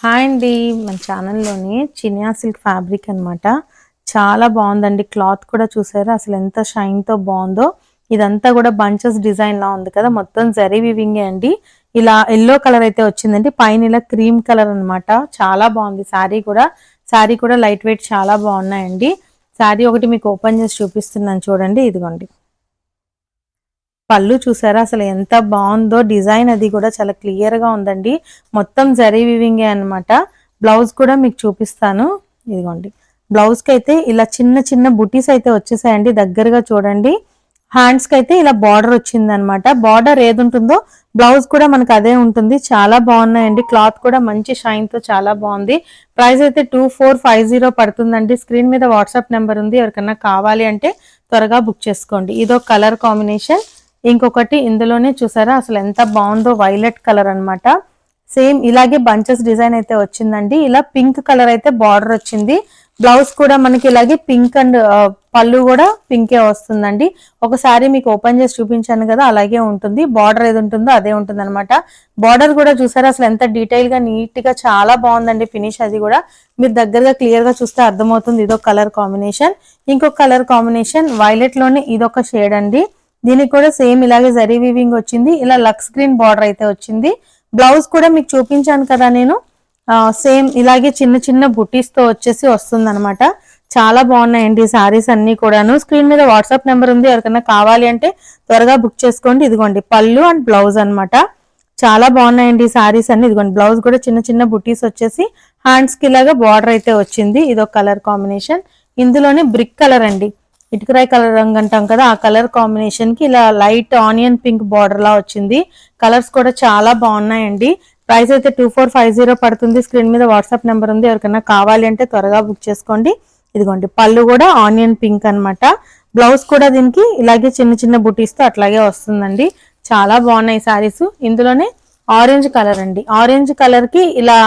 Hi అండి. మన ఛానల్లోని Chiniya silk fabric అనమాట. చాలా బాగుందండి. క్లాత్ కూడా చూసారా అసలు ఎంత షైన్తో బాగుందో. ఇదంతా కూడా బంచెస్ డిజైన్ లా ఉంది కదా, మొత్తం జరీ వివింగే అండి. ఇలా ఎల్లో కలర్ అయితే వచ్చిందండి, పైన ఇలా క్రీమ్ కలర్ అనమాట. చాలా బాగుంది శారీ కూడా లైట్ వెయిట్ చాలా బాగున్నాయండి. శారీ ఒకటి మీకు ఓపెన్ చేసి చూపిస్తున్నాను చూడండి, ఇదిగోండి. పళ్ళు చూసారా అసలు ఎంత బాగుందో, డిజైన్ అది కూడా చాలా క్లియర్ గా ఉందండి. మొత్తం జరీ వివింగే అనమాట. బ్లౌజ్ కూడా మీకు చూపిస్తాను, ఇదిగోండి. బ్లౌజ్ కి అయితే ఇలా చిన్న చిన్న బుటీస్ అయితే వచ్చేసాయండి, దగ్గరగా చూడండి. హ్యాండ్స్ కి అయితే ఇలా బార్డర్ వచ్చింది అనమాట. బార్డర్ ఏది ఉంటుందో బ్లౌజ్ కూడా మనకు అదే ఉంటుంది. చాలా బాగున్నాయండి. క్లాత్ కూడా మంచి షైన్ తో చాలా బాగుంది. ప్రైస్ అయితే 2450 పడుతుందండి. స్క్రీన్ మీద వాట్సాప్ నెంబర్ ఉంది, ఎవరికన్నా కావాలి అంటే త్వరగా బుక్ చేసుకోండి. ఇదో కలర్ కాంబినేషన్. ఇంకొకటి ఇందులోనే చూసారా అసలు ఎంత బాగుందో, వైలెట్ కలర్ అనమాట. సేమ్ ఇలాగే బంచెస్ డిజైన్ అయితే వచ్చిందండి. ఇలా పింక్ కలర్ అయితే బార్డర్ వచ్చింది. బ్లౌజ్ కూడా మనకి ఇలాగే పింక్ అండ్ పళ్ళు కూడా పింకే వస్తుందండి. ఒకసారి మీకు ఓపెన్ చేసి చూపించాను కదా, అలాగే ఉంటుంది. బార్డర్ ఏది ఉంటుందో అదే ఉంటుంది అనమాట. బార్డర్ కూడా చూసారా అసలు ఎంత డీటెయిల్ గా నీట్ గా చాలా బాగుందండి. ఫినిష్ అది కూడా మీరు దగ్గరగా క్లియర్ గా చూస్తే అర్థమవుతుంది. ఇదొక కలర్ కాంబినేషన్. ఇంకొక కలర్ కాంబినేషన్ వైలెట్ లోనే ఇదొక షేడ్ అండి. దీనికి కూడా సేమ్ ఇలాగే జరీ వీవింగ్ వచ్చింది. ఇలా లక్స్ గ్రీన్ బార్డర్ అయితే వచ్చింది. బ్లౌజ్ కూడా మీకు చూపించాను కదా నేను, సేమ్ ఇలాగే చిన్న చిన్న బుటీస్ తో వచ్చేసి వస్తుంది అనమాట. చాలా బాగున్నాయండి సారీస్ అన్ని కూడాను. స్క్రీన్ మీద వాట్సాప్ నెంబర్ ఉంది, ఎవరికైనా కావాలి అంటే త్వరగా బుక్ చేసుకోండి. ఇదిగోండి పళ్ళు అండ్ బ్లౌజ్ అనమాట. చాలా బాగున్నాయండి సారీస్ అన్ని. ఇదిగోండి బ్లౌజ్ కూడా చిన్న చిన్న బుటీస్ వచ్చేసి హ్యాండ్స్ కి ఇలాగా బార్డర్ అయితే వచ్చింది. ఇదొక కలర్ కాంబినేషన్. ఇందులోనే బ్రిక్ కలర్ అండి, ఇటుకరాయి కలర్ రంగు అంటాం కదా, ఆ కలర్ కాంబినేషన్ కి ఇలా లైట్ ఆనియన్ పింక్ బార్డర్ లా వచ్చింది. కలర్స్ కూడా చాలా బాగున్నాయండి. ప్రైస్ అయితే 2450 పడుతుంది. స్క్రీన్ మీద వాట్సాప్ నెంబర్ ఉంది, ఎవరికైనా కావాలి అంటే త్వరగా బుక్ చేసుకోండి. ఇదిగోండి పళ్ళు కూడా ఆనియన్ పింక్ అనమాట. బ్లౌజ్ కూడా దీనికి ఇలాగే చిన్న చిన్న బుటీస్ తో అట్లాగే వస్తుందండి. చాలా బాగున్నాయి సారీస్. ఇందులోనే ఆరెంజ్ కలర్ అండి, ఆరెంజ్ కలర్ కి ఇలా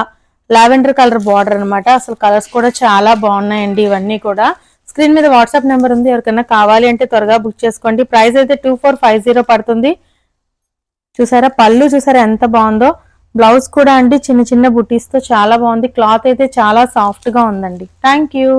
లావెండర్ కలర్ బార్డర్ అనమాట. అసలు కలర్స్ కూడా చాలా బాగున్నాయండి ఇవన్నీ కూడా. స్క్రీన్ మీద వాట్సాప్ నెంబర్ ఉంది, ఎవరికైనా కావాలి అంటే త్వరగా బుక్ చేసుకోండి. ప్రైస్ అయితే 2450 పడుతుంది. చూసారా పళ్ళు చూసారా ఎంత బాగుందో. బ్లౌజ్ కూడా అండి చిన్న చిన్న బుటీస్ తో చాలా బాగుంది. క్లాత్ అయితే చాలా సాఫ్ట్ గా ఉందండి. Thank you.